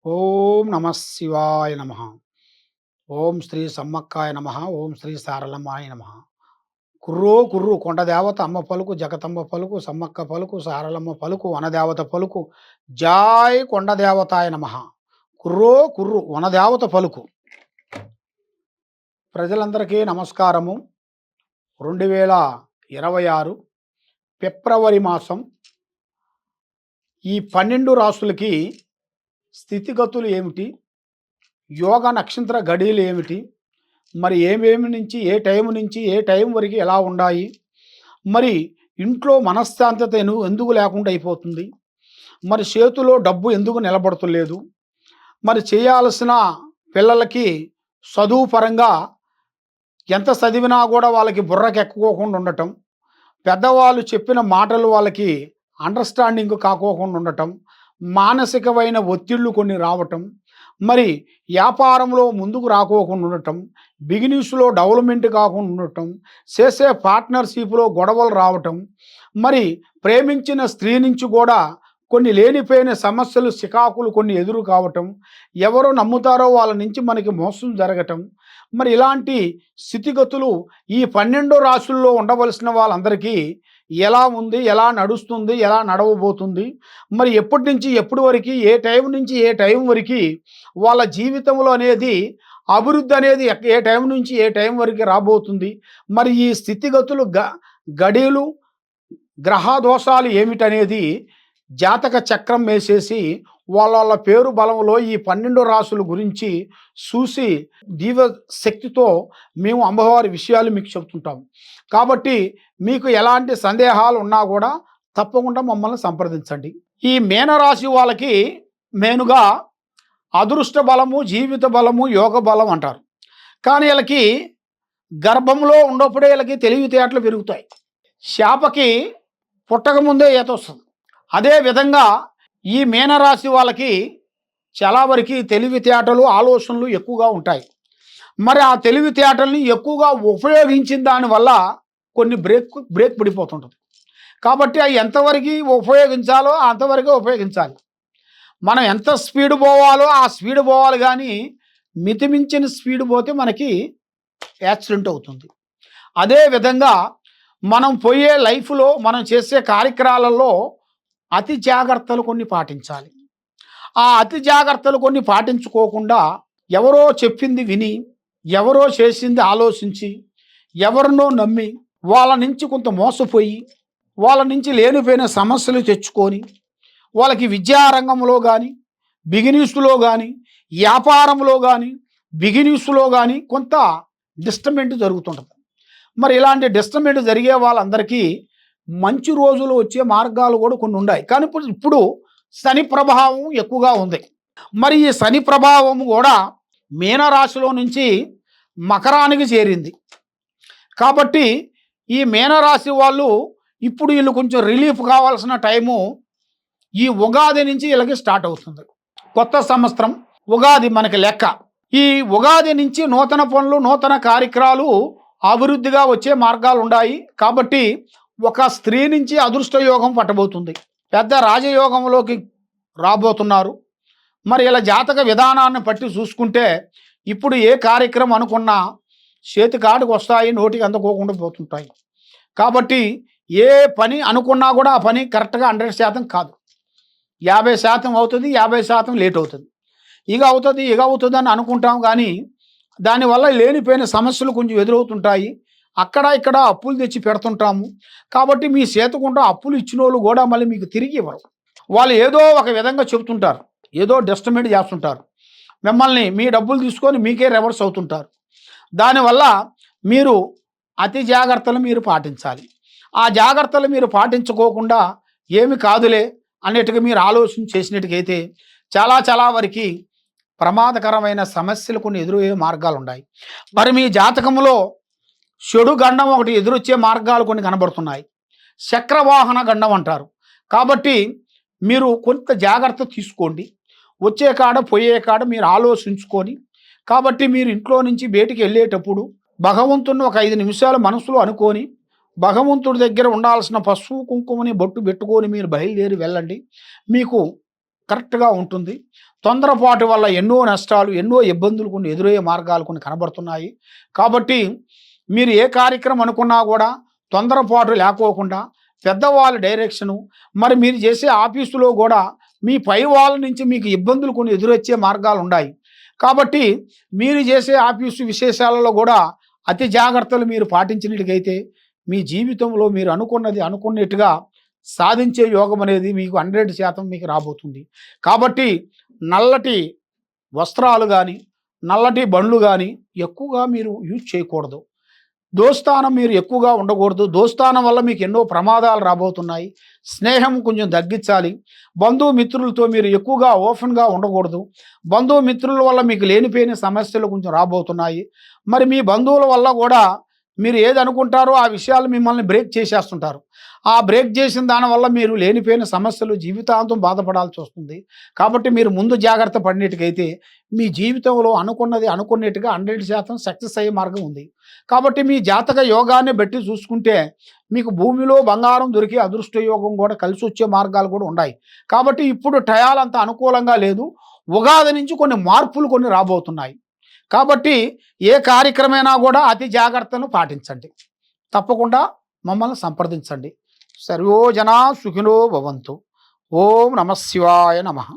ఓం నమ శివాయ నమ. ఓం శ్రీ సమ్మక్కాయ నమ. ఓం శ్రీ సారలమ్మాయ నమ. కుర్రో కుర్రు కొండదేవత అమ్మ పలుకు, జగతమ్మ పలుకు, సమ్మక్క పలుకు, సారలమ్మ పలుకు, వనదేవత పలుకు. జాయ్ కొండదేవతాయ నమ. కుర్రో కుర్రు వనదేవత పలుకు. ప్రజలందరికీ నమస్కారము. 2026 ఫిబ్రవరి మాసం ఈ 12 రాసులకి స్థితిగతులు ఏమిటి, యోగ నక్షత్ర గడియలు ఏమిటి, మరి ఏమేమి నుంచి ఏ టైం నుంచి ఏ టైం వరకు ఎలా ఉండాయి, మరి ఇంట్లో మనశ్శాంతత ఎందుకు లేకుండా అయిపోతుంది, మరి చేతిలో డబ్బు ఎందుకు నిలబడతలేదు, మరి చేయాల్సిన పిల్లలకి చదువు పరంగా ఎంత చదివినా కూడా వాళ్ళకి బుర్రకెక్కుకోకుండా ఉండటం, పెద్దవాళ్ళు చెప్పిన మాటలు వాళ్ళకి అండర్స్టాండింగ్ కాకోకుండా ఉండటం, మానసికమైన ఒత్తిళ్ళు కొన్ని రావటం, మరి వ్యాపారంలో ముందుకు రాకోకుండా ఉండటం, బిజినెస్లో డెవలప్మెంట్ కాకుండా ఉండటం, చేసే పార్ట్నర్షిప్లో గొడవలు రావటం, మరి ప్రేమించిన స్త్రీ నుంచి కూడా కొన్ని లేనిపోయిన సమస్యలు చికాకులు కొన్ని ఎదురు కావటం, ఎవరు నమ్ముతారో వాళ్ళ నుంచి మనకి మోసం జరగటం, మరి ఇలాంటి స్థితిగతులు ఈ 12 రాశుల్లో ఉండవలసిన వాళ్ళందరికీ ఎలా ఉంది, ఎలా నడుస్తుంది, ఎలా నడవబోతుంది, మరి ఎప్పటి నుంచి ఎప్పటి వరకు, ఏ టైం నుంచి ఏ టైం వరకు వాళ్ళ జీవితంలో అనేది అభివృద్ధి అనేది ఏ టైం నుంచి ఏ టైం వరకు రాబోతుంది, మరి ఈ స్థితిగతులు గడియలు గ్రహదోషాలు ఏమిటనేది జాతక చక్రం వేసేసి వాళ్ళ పేరు బలంలో ఈ 12 రాసుల గురించి చూసి దీవశక్తితో మేము అమ్మవారి విషయాలు మీకు చెప్తుంటాం. కాబట్టి మీకు ఎలాంటి సందేహాలు ఉన్నా కూడా తప్పకుండా మమ్మల్ని సంప్రదించండి. ఈ మీనరాశి వాళ్ళకి మెయిన్గా అదృష్ట బలము, జీవిత బలము, యోగ బలం అంటారు. కానీ వీళ్ళకి గర్భంలో ఉన్నప్పుడే వీళ్ళకి తెలివితేటలు పెరుగుతాయి. చేపకి పుట్టకముందే ఈత వస్తుంది. అదేవిధంగా ఈ మీనరాశి వాళ్ళకి చాలా వరకు తెలివితేటలు, ఆలోచనలు ఎక్కువగా ఉంటాయి. మరి ఆ తెలివితేటల్ని ఎక్కువగా ఉపయోగించిన దానివల్ల కొన్ని బ్రేక్ పడిపోతుంటుంది. కాబట్టి అవి ఎంతవరకు ఉపయోగించాలో అంతవరకే ఉపయోగించాలి. మనం ఎంత స్పీడ్ పోవాలో ఆ స్పీడ్ పోవాలి, కానీ మితిమించిన స్పీడ్ పోతే మనకి యాక్సిడెంట్ అవుతుంది. అదేవిధంగా మనం పోయే లైఫ్లో మనం చేసే కార్యక్రమాలలో అతి జాగ్రత్తలు కొన్ని పాటించాలి. ఆ అతి జాగ్రత్తలు కొన్ని పాటించుకోకుండా ఎవరో చెప్పింది విని, ఎవరో చేసింది ఆలోచించి, ఎవరినో నమ్మి వాళ్ళ నుంచి కొంత మోసపోయి, వాళ్ళ నుంచి లేనిపోయిన సమస్యలు తెచ్చుకొని, వాళ్ళకి విద్యారంగంలో కానీ, బిజినెస్లో కానీ, వ్యాపారంలో కానీ, బిజినెస్లో కానీ కొంత డిస్టర్బెంట్ జరుగుతుంటుంది. మరి ఇలాంటి డిస్టర్బెంట్ జరిగే వాళ్ళందరికీ మంచి రోజులు వచ్చే మార్గాలు కూడా కొన్ని ఉన్నాయి. కానీ ఇప్పుడు శని ప్రభావం ఎక్కువగా ఉంది. మరి ఈ శని ప్రభావం కూడా మీనరాశిలో నుంచి మకరానికి చేరింది. కాబట్టి ఈ మీనరాశి వాళ్ళు ఇప్పుడు వీళ్ళు కొంచెం రిలీఫ్ కావాల్సిన టైము ఈ ఉగాది నుంచి వీళ్ళకి స్టార్ట్ అవుతుంది. కొత్త సంవత్సరం ఉగాది మనకి లెక్క. ఈ ఉగాది నుంచి నూతన పనులు, నూతన కార్యక్రమాలు అభివృద్ధిగా వచ్చే మార్గాలు ఉన్నాయి. కాబట్టి ఒక స్త్రీ నుంచి అదృష్ట యోగం పట్టబోతుంది. పెద్ద రాజయోగంలోకి రాబోతున్నారు. మరి ఇలా జాతక విధానాన్ని బట్టి చూసుకుంటే ఇప్పుడు ఏ కార్యక్రమం అనుకున్నా చేతి కాడికి వస్తాయి, నోటికి అందుకోకుండా పోతుంటాయి. కాబట్టి ఏ పని అనుకున్నా కూడా ఆ పని కరెక్ట్గా 100% కాదు. 50% అవుతుంది, 50% లేట్ అవుతుంది. ఇక అవుతుంది అని అనుకుంటాం, కానీ దానివల్ల లేనిపోయిన సమస్యలు కొంచెం ఎదురవుతుంటాయి. అక్కడ ఇక్కడ అప్పులు తెచ్చి పెడుతుంటాము. కాబట్టి మీ చేతకుండా అప్పులు ఇచ్చిన వాళ్ళు కూడా మళ్ళీ మీకు తిరిగి ఇవ్వరు. వాళ్ళు ఏదో ఒక విధంగా చెబుతుంటారు, ఏదో డెస్టిమేట్ చేస్తుంటారు. మిమ్మల్ని మీ డబ్బులు తీసుకొని మీకే రివర్స్ అవుతుంటారు. దానివల్ల మీరు అతి జాగ్రత్తలు మీరు పాటించాలి. ఆ జాగ్రత్తలు మీరు పాటించుకోకుండా ఏమి కాదులే అన్నట్టుగా మీరు ఆలోచన చేసినట్టుకైతే చాలా వరకు ప్రమాదకరమైన సమస్యలు కొన్ని ఎదురయ్యే మార్గాలు ఉన్నాయి. మరి మీ జాతకంలో చెడు గండం ఒకటి ఎదురొచ్చే మార్గాలు కొన్ని కనబడుతున్నాయి. చక్రవాహన గండం అంటారు. కాబట్టి మీరు కొంత జాగ్రత్త తీసుకోండి. వచ్చే కాడ పోయే కాడ మీరు ఆలోచించుకొని, కాబట్టి మీరు ఇంట్లో నుంచి బయటికి వెళ్ళేటప్పుడు భగవంతుని ఒక 5 నిమిషాలు మనసులో అనుకొని, భగవంతుడి దగ్గర ఉండాల్సిన పసుపు కుంకుమని బొట్టు పెట్టుకొని మీరు బయలుదేరి వెళ్ళండి. మీకు కరెక్ట్‌గా ఉంటుంది. తొందరపాటు వల్ల ఎన్నో నష్టాలు, ఎన్నో ఇబ్బందులు కొన్ని ఎదురయ్యే మార్గాలు కొన్ని కనబడుతున్నాయి. కాబట్టి మీరు ఏ కార్యక్రమం అనుకున్నా గూడా తొందరపాటు లేకోకుండా పెద్దవాళ్ళ డైరెక్షను, మరి మీరు చేసే ఆఫీసులో గూడా మీ పై వాళ్ళ నుంచి మీకు ఇబ్బందులు కొన్ని ఎదురొచ్చే మార్గాలుండాయి. కాబట్టి మీరు చేసే ఆఫీసు విశేషాలలో గూడా అతి జాగ్రత్తలు మీరు పాటించినట్టుగైతే మీ జీవితంలో మీరు అనుకున్నది అనుకున్నట్టుగా సాధించే యోగం అనేది మీకు 100% మీకు రాబోతుంది. కాబట్టి నల్లటి వస్త్రాలు గాని, నల్లటి బండ్లు గాని ఎక్కువగా మీరు యూజ్ చేయకూడదు. దోస్తానం మీరు ఎక్కువగా ఉండకూడదు. దోస్తానం వల్ల మీకు ఎన్నో ప్రమాదాలు రాబోతున్నాయి. స్నేహం కొంచెం తగ్గించాలి. బంధుమిత్రులతో మీరు ఎక్కువగా ఓపెన్‌గా ఉండకూడదు. బంధుమిత్రుల వల్ల మీకు లేనిపోయిన సమస్యలు కొంచెం రాబోతున్నాయి. మరి మీ బంధువుల వల్ల గూడా మీరు ఏది అనుకుంటారో ఆ విషయాలు మిమ్మల్ని బ్రేక్ చేసేస్తుంటారు. ఆ బ్రేక్ చేసిన దానివల్ల మీరు లేనిపోయిన సమస్యలు జీవితాంతం బాధపడాల్సొస్తుంది. కాబట్టి మీరు ముందు జాగ్రత్త పడినట్టుగైతే మీ జీవితంలో అనుకున్నది అనుకున్నట్టుగా 100% సక్సెస్ అయ్యే మార్గం ఉంది. కాబట్టి మీ జాతక యోగాన్ని బట్టి చూసుకుంటే మీకు భూమిలో బంగారం దొరికే అదృష్ట యోగం కూడా కలిసొచ్చే మార్గాలు కూడా ఉన్నాయి. కాబట్టి ఇప్పుడు టయాలంత అనుకూలంగా లేదు. ఉగాది నుంచి కొన్ని మార్పులు కొన్ని రాబోతున్నాయి. కాబట్టి ఏ కార్యక్రమైనా కూడా అతి జాగ్రత్తను పాటించండి. తప్పకుండా మమ్మల్ని సంప్రదించండి. సర్వో జనా సుఖినో భవంతు. ఓం నమః శివాయ నమః.